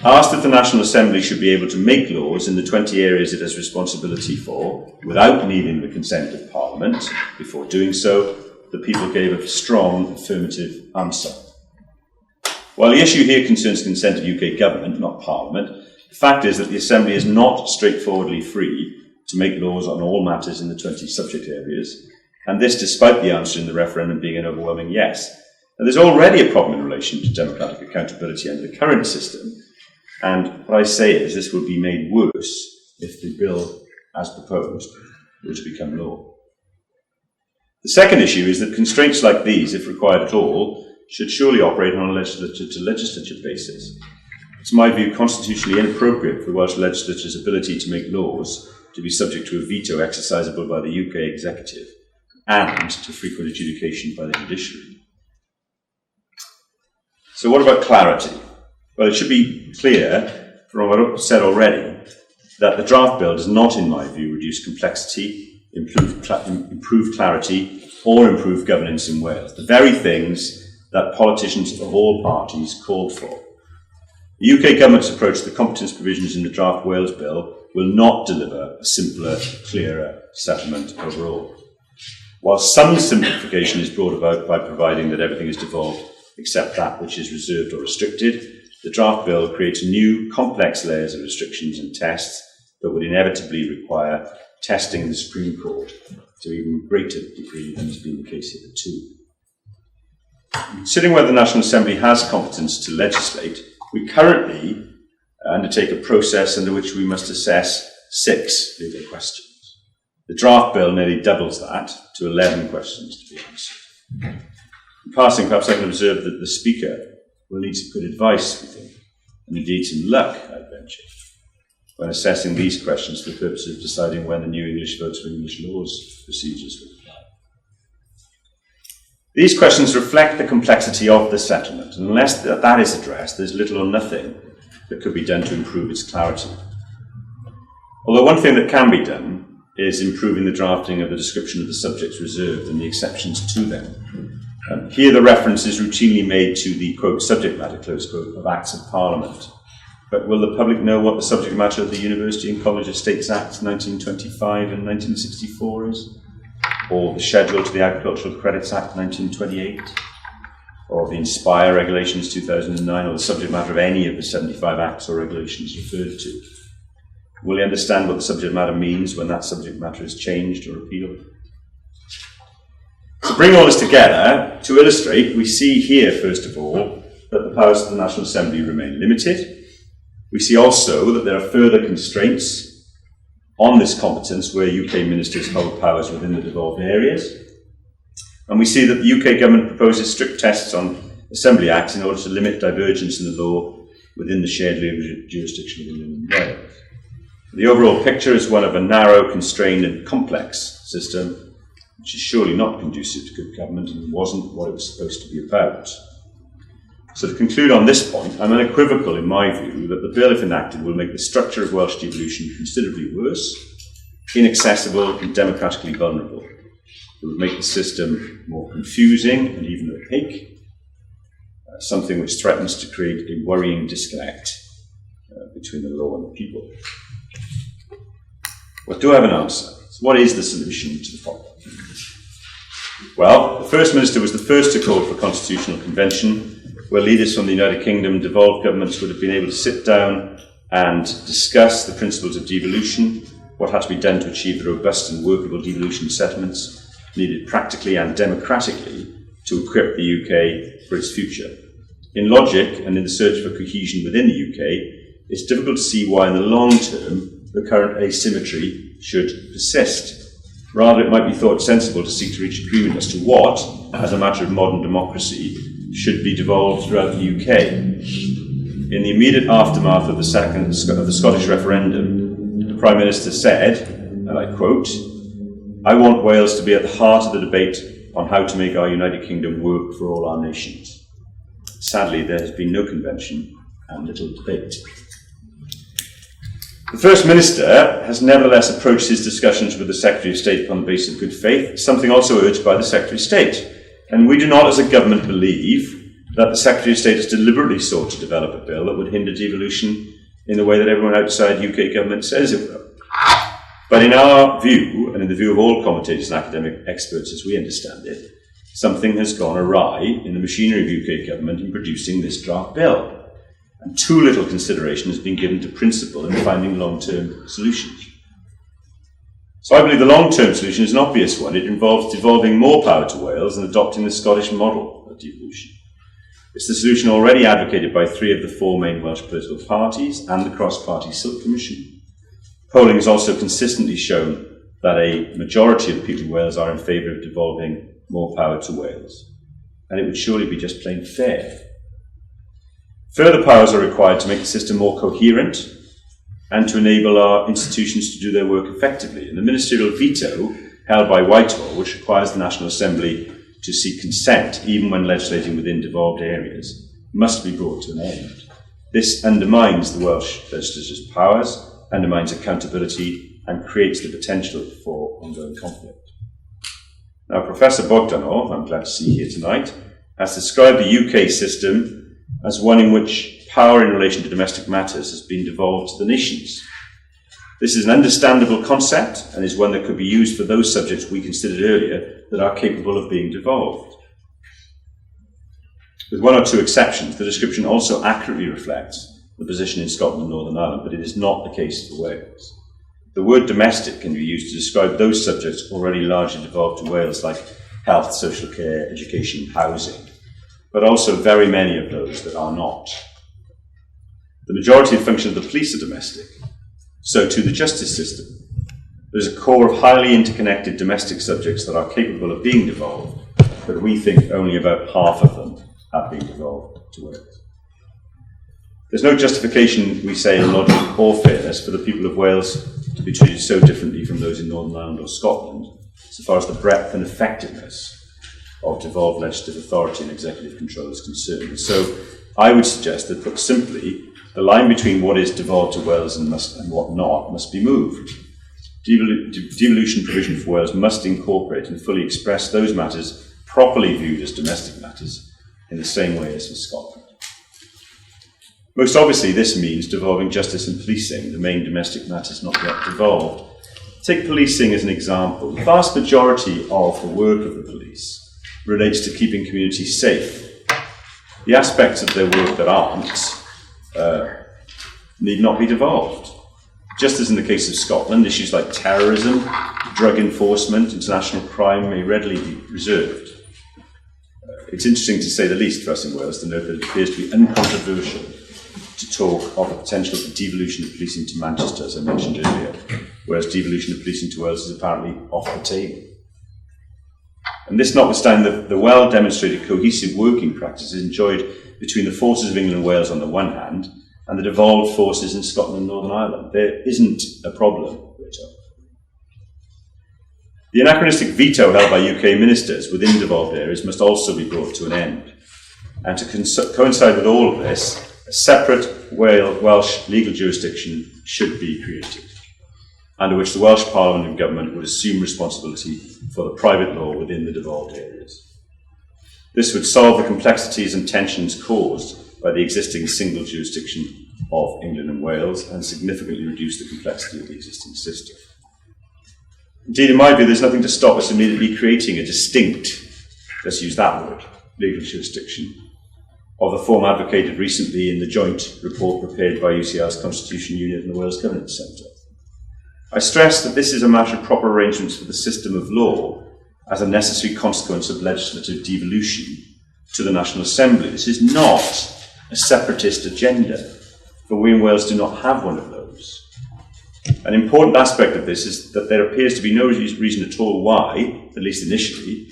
Asked if the National Assembly should be able to make laws in the 20 areas it has responsibility for without needing the consent of Parliament before doing so, the people gave a strong affirmative answer. While the issue here concerns consent of UK government, not Parliament, the fact is that the Assembly is not straightforwardly free to make laws on all matters in the 20 subject areas, and this despite the answer in the referendum being an overwhelming yes. Now, there's already a problem in relation to democratic accountability under the current system, and what I say is this will be made worse if the bill, as proposed, were to become law. The second issue is that constraints like these, if required at all, should surely operate on a legislature-to-legislature basis. It's, in my view, constitutionally inappropriate for the Welsh legislature's ability to make laws to be subject to a veto exercisable by the UK executive and to frequent adjudication by the judiciary. So what about clarity? Well, it should be clear, from what I've said already, that the draft bill does not, in my view, reduce complexity, improve clarity, or improve governance in Wales, the very things that politicians of all parties called for. The UK government's approach to the competence provisions in the draft Wales bill will not deliver a simpler, clearer settlement overall. While some simplification is brought about by providing that everything is devolved except that which is reserved or restricted, the draft bill creates new, complex layers of restrictions and tests that would inevitably require testing in the Supreme Court to an even greater degree than has been the case hitherto. Considering whether the National Assembly has competence to legislate, we currently undertake a process under which we must assess 6 legal questions. The draft bill nearly doubles that to 11 questions to be answered. In passing, perhaps I can observe that the Speaker will need some good advice, we think, and indeed some luck, I venture, when assessing these questions for the purpose of deciding when the new English votes for English laws procedures will apply. These questions reflect the complexity of the settlement, and unless that is addressed, there's little or nothing that could be done to improve its clarity. Although one thing that can be done is improving the drafting of the description of the subjects reserved and the exceptions to them. Here the reference is routinely made to the, quote, subject matter, close quote, of Acts of Parliament. But will the public know what the subject matter of the University and College of States Acts 1925 and 1964 is? Or the schedule to the Agricultural Credits Act 1928? Or the Inspire Regulations 2009, or the subject matter of any of the 75 acts or regulations referred to? Will you understand what the subject matter means when that subject matter is changed or repealed? To bring all this together, to illustrate, we see here, first of all, that the powers of the National Assembly remain limited. We see also that there are further constraints on this competence where UK ministers hold powers within the devolved areas. And we see that the UK government proposes strict tests on Assembly Acts in order to limit divergence in the law within the shared legal jurisdiction of England and Wales. The overall picture is one of a narrow, constrained and complex system, which is surely not conducive to good government and wasn't what it was supposed to be about. So to conclude on this point, I'm unequivocal in my view that the bill, if enacted, will make the structure of Welsh devolution considerably worse, inaccessible and democratically vulnerable. It would make the system more confusing and even opaque, something which threatens to create a worrying disconnect between the law and the people. Well, do I have an answer? So what is the solution to the problem? Well, the First Minister was the first to call for a constitutional convention where leaders from the United Kingdom, devolved governments would have been able to sit down and discuss the principles of devolution, what had to be done to achieve the robust and workable devolution settlements needed practically and democratically to equip the UK for its future. In logic and in the search for cohesion within the UK, it's difficult to see why in the long term the current asymmetry should persist. Rather, it might be thought sensible to seek to reach agreement as to what, as a matter of modern democracy, should be devolved throughout the UK. In the immediate aftermath of the Scottish referendum, the Prime Minister said, and I quote, "I want Wales to be at the heart of the debate on how to make our United Kingdom work for all our nations." Sadly, there has been no convention and little debate. The First Minister has nevertheless approached his discussions with the Secretary of State upon the basis of good faith, something also urged by the Secretary of State. And we do not, as a government, believe that the Secretary of State has deliberately sought to develop a bill that would hinder devolution in the way that everyone outside UK government says it will. But in our view, and in the view of all commentators and academic experts as we understand it, something has gone awry in the machinery of UK government in producing this draft bill. And too little consideration has been given to principle in finding long-term solutions. So I believe the long-term solution is an obvious one. It involves devolving more power to Wales and adopting the Scottish model of devolution. It's the solution already advocated by 3 of the 4 main Welsh political parties and the cross-party Silk Commission. Polling has also consistently shown that a majority of the people in Wales are in favour of devolving more power to Wales. And it would surely be just plain fair. Further powers are required to make the system more coherent and to enable our institutions to do their work effectively. And the ministerial veto held by Whitehall, which requires the National Assembly to seek consent even when legislating within devolved areas, must be brought to an end. This undermines the Welsh legislature's powers, undermines accountability, and creates the potential for ongoing conflict. Now, Professor Bogdanov, I'm glad to see here tonight, has described the UK system as one in which power in relation to domestic matters has been devolved to the nations. This is an understandable concept and is one that could be used for those subjects we considered earlier that are capable of being devolved. With 1 or 2 exceptions, the description also accurately reflects the position in Scotland and Northern Ireland, but it is not the case for Wales. The word domestic can be used to describe those subjects already largely devolved to Wales, like health, social care, education, housing, but also very many of those that are not. The majority of functions of the police are domestic, so too the justice system. There's a core of highly interconnected domestic subjects that are capable of being devolved, but we think only about half of them have been devolved to Wales. There's no justification, we say, in logic or fairness for the people of Wales to be treated so differently from those in Northern Ireland or Scotland, so far as the breadth and effectiveness of devolved legislative authority and executive control is concerned. So I would suggest that, put simply, The line between what is devolved to Wales and what not must be moved. Devolution provision for Wales must incorporate and fully express those matters properly viewed as domestic matters in the same way as for Scotland. Most obviously, this means devolving justice and policing, the main domestic matters not yet devolved. Take policing as an example. The vast majority of the work of the police relates to keeping communities safe. The aspects of their work that aren't need not be devolved. Just as in the case of Scotland, issues like terrorism, drug enforcement, international crime may readily be reserved. It's interesting, to say the least, for us in Wales to note that it appears to be uncontroversial to talk of the potential for devolution of policing to Manchester, as I mentioned earlier, whereas devolution of policing to Wales is apparently off the table. And this notwithstanding the well-demonstrated cohesive working practices enjoyed between the forces of England and Wales on the one hand, and the devolved forces in Scotland and Northern Ireland. There isn't a problem, we're told. The anachronistic veto held by UK ministers within devolved areas must also be brought to an end. And to coincide with all of this, a separate Welsh legal jurisdiction should be created, under which the Welsh Parliament and Government would assume responsibility for the private law within the devolved areas. This would solve the complexities and tensions caused by the existing single jurisdiction of England and Wales and significantly reduce the complexity of the existing system. Indeed, in my view, there's nothing to stop us immediately creating a distinct, let's use that word, legal jurisdiction, of the form advocated recently in the joint report prepared by UCL's Constitution Unit and the Wales Governance Centre. I stress that this is a matter of proper arrangements for the system of law as a necessary consequence of legislative devolution to the National Assembly. This is not a separatist agenda, for we in Wales do not have one of those. An important aspect of this is that there appears to be no reason at all why, at least initially,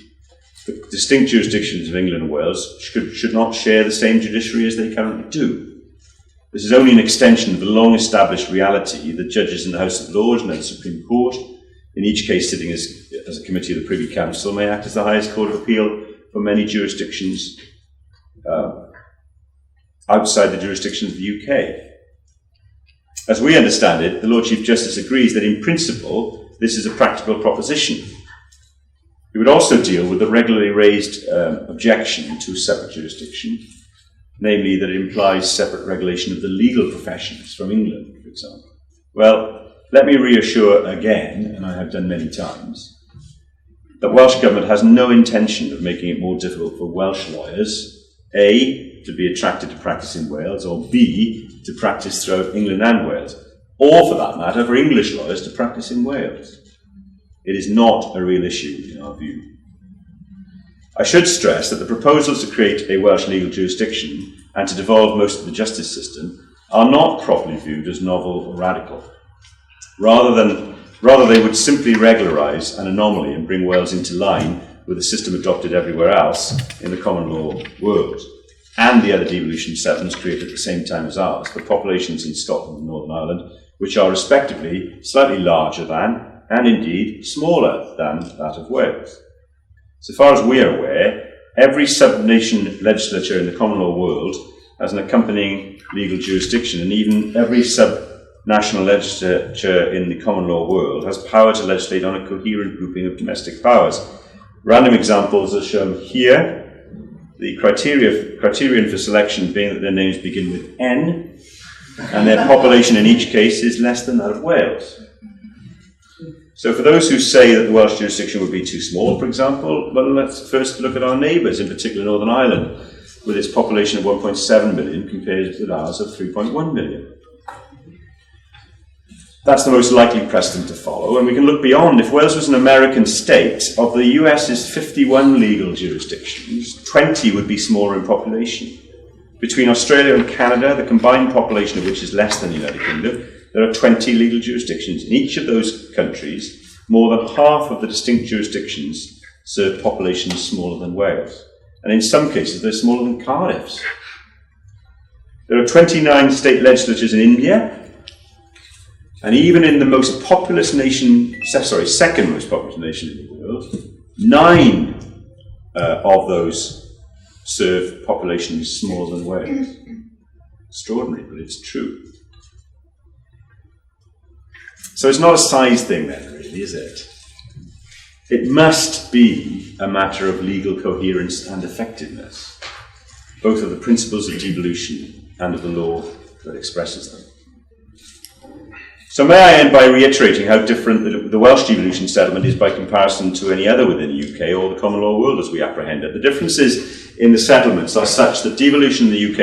the distinct jurisdictions of England and Wales should not share the same judiciary as they currently do. This is only an extension of the long-established reality that judges in the House of Lords and the Supreme Court, in each case sitting as a committee of the Privy Council, may act as the highest court of appeal for many jurisdictions outside the jurisdiction of the UK. As we understand it, the Lord Chief Justice agrees that in principle this is a practical proposition. It would also deal with the regularly raised objection to a separate jurisdiction, namely that it implies separate regulation of the legal professions from England, for example. Well, let me reassure again, and I have done many times, that Welsh Government has no intention of making it more difficult for Welsh lawyers, A, to be attracted to practice in Wales, or B, to practice throughout England and Wales, or for that matter, for English lawyers to practice in Wales. It is not a real issue in our view. I should stress that the proposals to create a Welsh legal jurisdiction and to devolve most of the justice system are not properly viewed as novel or radical. Rather they would simply regularise an anomaly and bring Wales into line with the system adopted everywhere else in the common law world, and the other devolution settlements created at the same time as ours, for populations in Scotland and Northern Ireland, which are respectively slightly larger than, and indeed smaller than, that of Wales. So far as we are aware, every sub-nation legislature in the common law world has an accompanying legal jurisdiction, and even every sub-national legislature in the common law world has power to legislate on a coherent grouping of domestic powers. Random examples are shown here. The criterion for selection being that their names begin with N, and their population in each case is less than that of Wales. So for those who say that the Welsh jurisdiction would be too small, for example, well, let's first look at our neighbours, in particular Northern Ireland, with its population of 1.7 million compared with ours of 3.1 million. That's the most likely precedent to follow, and we can look beyond. If Wales was an American state, of the US's 51 legal jurisdictions, 20 would be smaller in population. Between Australia and Canada, the combined population of which is less than the United Kingdom, there are 20 legal jurisdictions. In each of those countries, more than half of the distinct jurisdictions serve populations smaller than Wales. And in some cases, they're smaller than Cardiff's. There are 29 state legislatures in India, and even in the most populous nation, second most populous nation in the world, 9 of those serve populations smaller than Wales. Extraordinary, but it's true. So it's not a size thing then, really, is it? It must be a matter of legal coherence and effectiveness, both of the principles of devolution and of the law that expresses them. So may I end by reiterating how different the Welsh devolution settlement is by comparison to any other within the UK or the common law world as we apprehend it. The differences in the settlements are such that devolution in the UK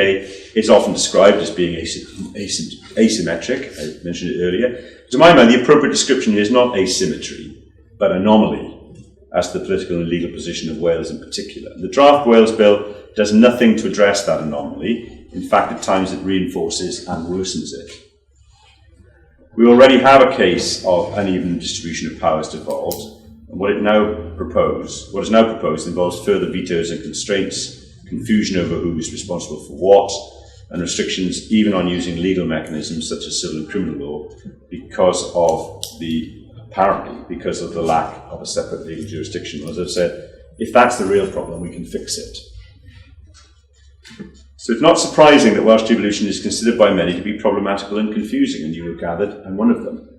is often described as being asymmetric, I mentioned it earlier. To my mind, the appropriate description here is not asymmetry, but anomaly, as to the political and legal position of Wales in particular. The draft Wales Bill does nothing to address that anomaly. In fact, at times it reinforces and worsens it. We already have a case of uneven distribution of powers devolved, and what is now proposed involves further vetoes and constraints, confusion over who is responsible for what, and restrictions even on using legal mechanisms such as civil and criminal law apparently because of the lack of a separate legal jurisdiction. As I've said, if that's the real problem, we can fix it. So it's not surprising that Welsh devolution is considered by many to be problematical and confusing, and you have gathered, I'm one of them.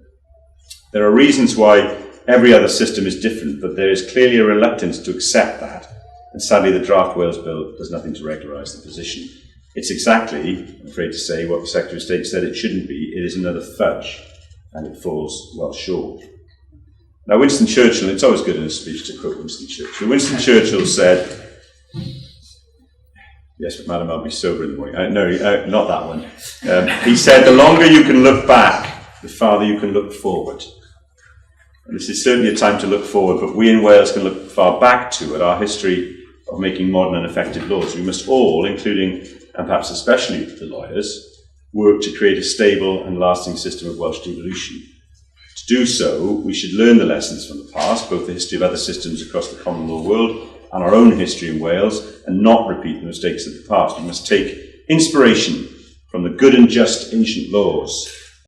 There are reasons why every other system is different, but there is clearly a reluctance to accept that, and sadly the draft Wales Bill does nothing to regularise the position. It's exactly, I'm afraid to say, what the Secretary of State said it shouldn't be. It is another fudge, and it falls well short. Now Winston Churchill, it's always good in a speech to quote Winston Churchill. Winston Churchill said, yes, but madam, I'll be sober in the morning. Not that one. He said, the longer you can look back, the farther you can look forward. And this is certainly a time to look forward, but we in Wales can look far back to at our history of making modern and effective laws. We must all, including and perhaps especially the lawyers, work to create a stable and lasting system of Welsh devolution. To do so, we should learn the lessons from the past, both the history of other systems across the common law world and our own history in Wales, and not repeat the mistakes of the past. We must take inspiration from the good and just ancient laws